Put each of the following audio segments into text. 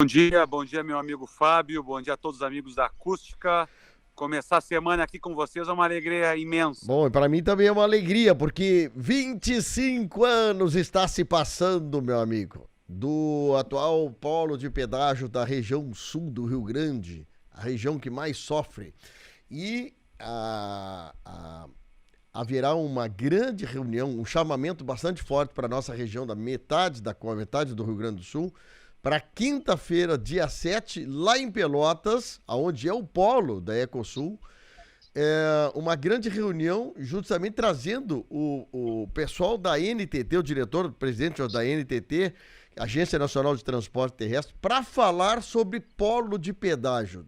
Bom dia, meu amigo Fábio, bom dia a todos os amigos da Acústica. Começar a semana aqui com vocês é uma alegria imensa. Bom, e para mim também é uma alegria, porque 25 anos está se passando, meu amigo, do atual polo de pedágio da região sul do Rio Grande, a região que mais sofre. E haverá uma grande reunião, um chamamento bastante forte para a nossa região, da metade do Rio Grande do Sul, para quinta-feira, dia 7, lá em Pelotas, onde é o polo da Ecosul, uma grande reunião, justamente trazendo o pessoal da NTT, o presidente da NTT, Agência Nacional de Transporte Terrestre, para falar sobre polo de pedágio.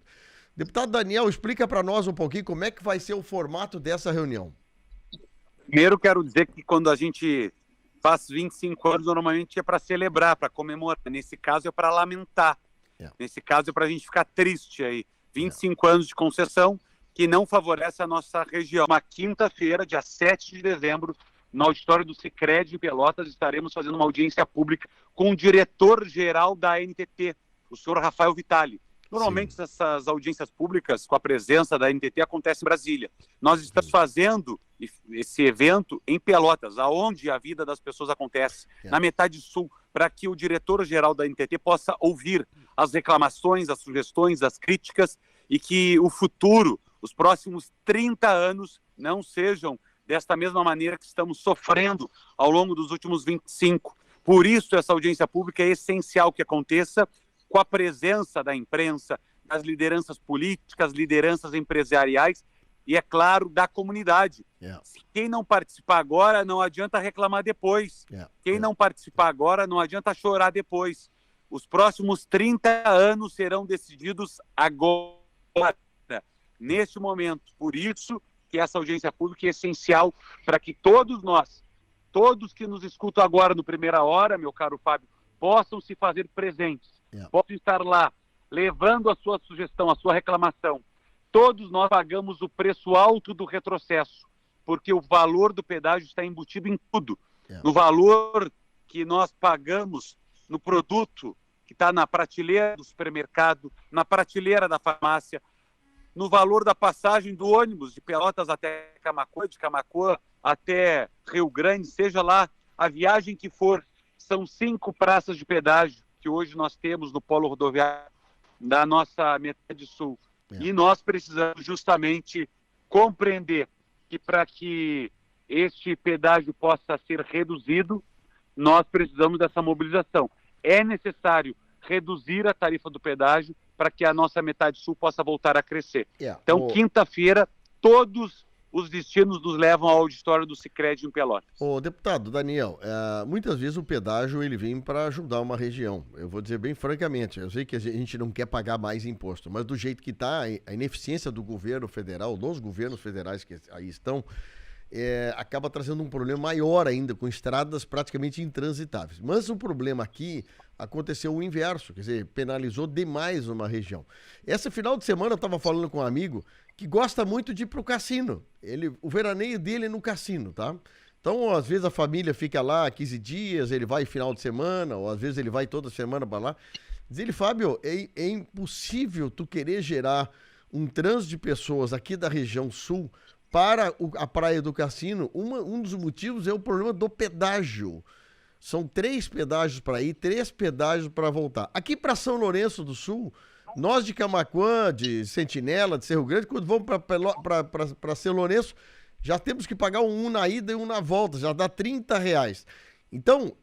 Deputado Daniel, explica para nós um pouquinho como é que vai ser o formato dessa reunião. Primeiro, quero dizer que quando a gente faz 25 anos, normalmente é para celebrar, para comemorar. Nesse caso, é para lamentar. Nesse caso, é para a gente ficar triste aí. 25 anos de concessão que não favorece a nossa região. Uma quinta-feira, dia 7 de dezembro, no auditório do Sicredi em Pelotas, estaremos fazendo uma audiência pública com o diretor-geral da NTT, o senhor Rafael Vitali. Normalmente, essas audiências públicas, com a presença da NTT, acontecem em Brasília. Nós estamos fazendo esse evento em Pelotas, aonde a vida das pessoas acontece, na metade sul, para que o diretor-geral da NTT possa ouvir as reclamações, as sugestões, as críticas, e que o futuro, os próximos 30 anos, não sejam desta mesma maneira que estamos sofrendo ao longo dos últimos 25. Por isso, essa audiência pública é essencial que aconteça com a presença da imprensa, das lideranças políticas, lideranças empresariais e, é claro, da comunidade. Quem não participar agora, não adianta reclamar depois. Quem não participar agora, não adianta chorar depois. Os próximos 30 anos serão decididos agora, neste momento. Por isso que essa audiência pública é essencial para que todos nós, todos que nos escutam agora no Primeira Hora, meu caro Fábio, possam se fazer presentes. Posso estar lá, levando a sua sugestão, a sua reclamação. Todos nós pagamos o preço alto do retrocesso, porque o valor do pedágio está embutido em tudo. No valor que nós pagamos no produto que está na prateleira do supermercado, na prateleira da farmácia, no valor da passagem do ônibus de Pelotas até Camaquã, de Camaquã até Rio Grande, seja lá a viagem que for. São 5 praças de pedágio que hoje nós temos no polo rodoviário da nossa metade sul. E nós precisamos justamente compreender que para que este pedágio possa ser reduzido, nós precisamos dessa mobilização. É necessário reduzir a tarifa do pedágio para que a nossa metade sul possa voltar a crescer. Então, quinta-feira, todos os destinos nos levam ao auditório do Sicredi em Pelotas. Deputado Daniel, muitas vezes o pedágio ele vem para ajudar uma região. Eu vou dizer bem francamente, eu sei que a gente não quer pagar mais imposto, mas do jeito que está, a ineficiência do governo federal, dos governos federais que aí estão, acaba trazendo um problema maior ainda, com estradas praticamente intransitáveis. Mas o problema aqui aconteceu o inverso, quer dizer, penalizou demais uma região. Esse final de semana eu estava falando com um amigo que gosta muito de ir pro cassino. O veraneio dele é no cassino, tá? Então, às vezes a família fica lá 15 dias, ele vai final de semana, ou às vezes ele vai toda semana para lá. Diz ele, Fábio, é impossível tu querer gerar um trânsito de pessoas aqui da região sul para a praia do cassino. Um dos motivos é o problema do pedágio. São 3 pedágios para ir, 3 pedágios para voltar. Aqui para São Lourenço do Sul, nós de Camaquã, de Sentinela, de Cerro Grande, quando vamos para São Lourenço, já temos que pagar um na ida e um na volta, já dá R$30. Então,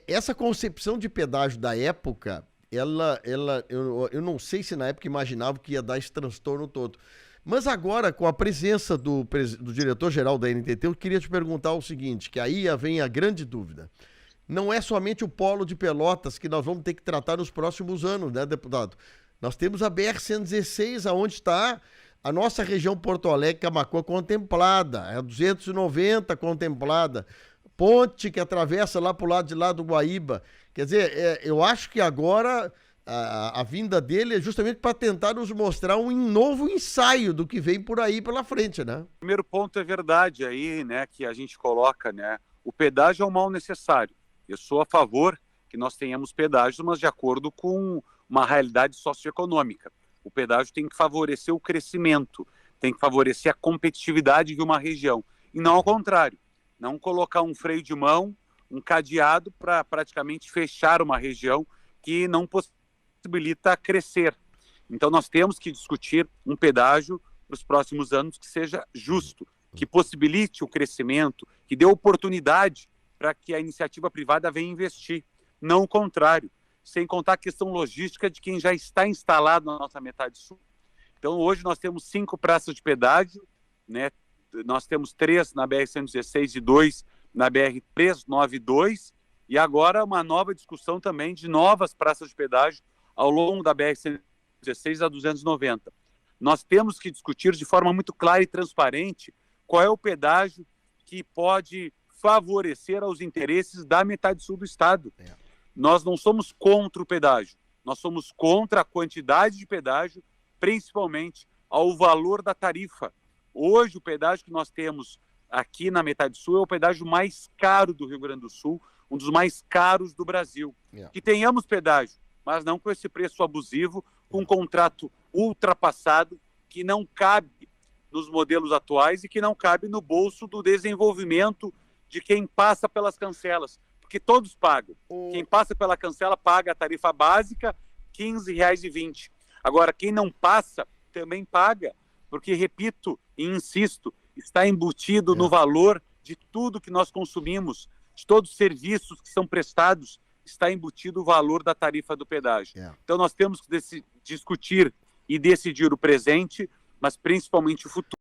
essa concepção de pedágio da época, eu não sei se na época imaginava que ia dar esse transtorno todo. Mas agora, com a presença do diretor-geral da NTT, eu queria te perguntar o seguinte, que aí vem a grande dúvida. Não é somente o polo de Pelotas que nós vamos ter que tratar nos próximos anos, né, deputado? Nós temos a BR-116, aonde está a nossa região Porto Alegre, Camaquã, contemplada, a 290 contemplada, ponte que atravessa lá para o lado de lá do Guaíba. Quer dizer, eu acho que agora a vinda dele é justamente para tentar nos mostrar um novo ensaio do que vem por aí pela frente, né? O primeiro ponto é verdade aí, né, que a gente coloca, né? O pedágio é um mal necessário. Eu sou a favor que nós tenhamos pedágios, mas de acordo com uma realidade socioeconômica. O pedágio tem que favorecer o crescimento, tem que favorecer a competitividade de uma região, e não ao contrário, não colocar um freio de mão, um cadeado para praticamente fechar uma região que não possibilita crescer. Então nós temos que discutir um pedágio para os próximos anos que seja justo, que possibilite o crescimento, que dê oportunidade para que a iniciativa privada venha investir, não o contrário, sem contar a questão logística de quem já está instalado na nossa metade sul. Então hoje nós temos 5 praças de pedágio, né? Nós temos 3 na BR-116 e 2 na BR-392, e agora uma nova discussão também de novas praças de pedágio ao longo da BR-116 a 290. Nós temos que discutir de forma muito clara e transparente qual é o pedágio que pode favorecer aos interesses da metade sul do estado. Nós não somos contra o pedágio, nós somos contra a quantidade de pedágio, principalmente ao valor da tarifa. Hoje o pedágio que nós temos aqui na metade sul é o pedágio mais caro do Rio Grande do Sul, um dos mais caros do Brasil. Que tenhamos pedágio, mas não com esse preço abusivo, com um contrato ultrapassado, que não cabe nos modelos atuais e que não cabe no bolso do desenvolvimento de quem passa pelas cancelas, porque todos pagam. Quem passa pela cancela paga a tarifa básica, R$ 15,20. Agora, quem não passa também paga, porque, repito e insisto, está embutido no valor de tudo que nós consumimos, de todos os serviços que são prestados, está embutido o valor da tarifa do pedágio. Então nós temos que discutir e decidir o presente, mas principalmente o futuro.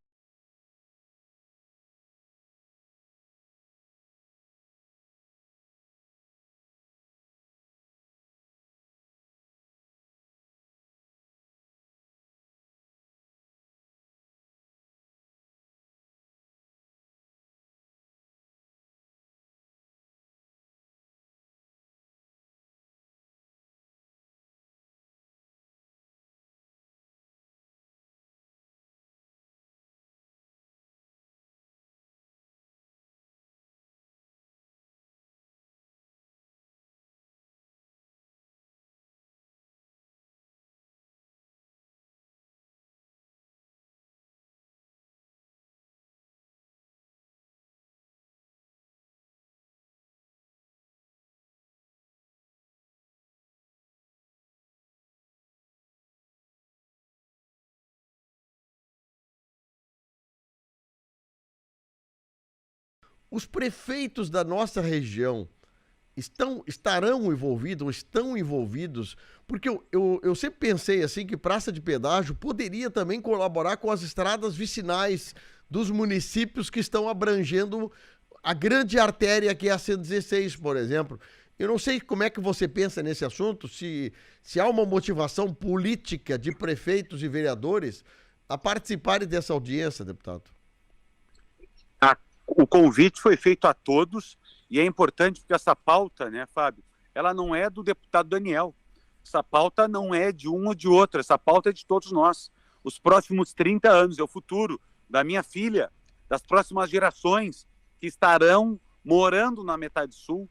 Os prefeitos da nossa região estarão envolvidos, ou estão envolvidos, porque eu sempre pensei assim que praça de pedágio poderia também colaborar com as estradas vicinais dos municípios que estão abrangendo a grande artéria que é a 116, por exemplo. Eu não sei como é que você pensa nesse assunto, se há uma motivação política de prefeitos e vereadores a participarem dessa audiência, deputado. O convite foi feito a todos e é importante porque essa pauta, né, Fábio, ela não é do deputado Daniel. Essa pauta não é de um ou de outro, essa pauta é de todos nós. Os próximos 30 anos é o futuro da minha filha, das próximas gerações que estarão morando na metade sul,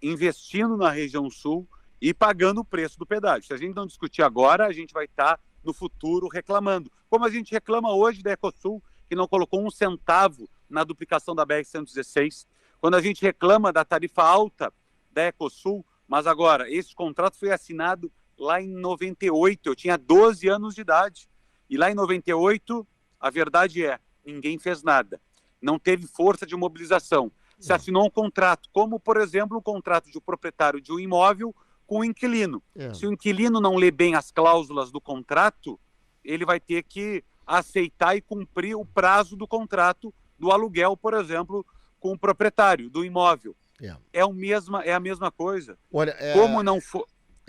investindo na região sul e pagando o preço do pedágio. Se a gente não discutir agora, a gente vai estar no futuro reclamando. Como a gente reclama hoje da Ecosul, que não colocou um centavo na duplicação da BR-116, quando a gente reclama da tarifa alta da Ecosul, mas agora, esse contrato foi assinado lá em 98, eu tinha 12 anos de idade, e lá em 98, a verdade é, ninguém fez nada, não teve força de mobilização, se assinou um contrato, como, por exemplo, o contrato de um proprietário de um imóvel com o inquilino. Se o inquilino não lê bem as cláusulas do contrato, ele vai ter que aceitar e cumprir o prazo do contrato do aluguel, por exemplo, com o proprietário do imóvel. É a mesma coisa. Olha, como não for,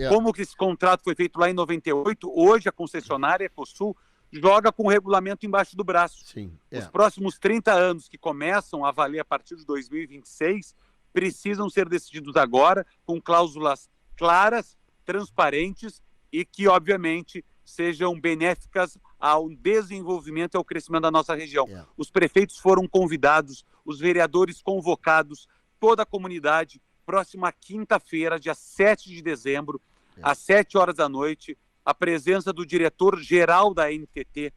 como que esse contrato foi feito lá em 98, hoje a concessionária Ecosul joga com o regulamento embaixo do braço. Os próximos 30 anos que começam a valer a partir de 2026 precisam ser decididos agora com cláusulas claras, transparentes e que, obviamente, sejam benéficas ao desenvolvimento e ao crescimento da nossa região. Os prefeitos foram convidados, os vereadores convocados, toda a comunidade, próxima quinta-feira, dia 7 de dezembro, às 7 horas da noite, a presença do diretor-geral da NTT,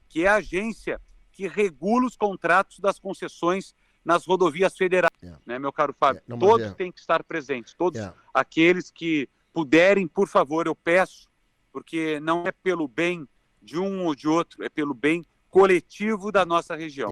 que é a agência que regula os contratos das concessões nas rodovias federais, né, meu caro Fábio? Todos têm que estar presentes, todos aqueles que puderem, por favor, eu peço, porque não é pelo bem de um ou de outro, é pelo bem coletivo da nossa região.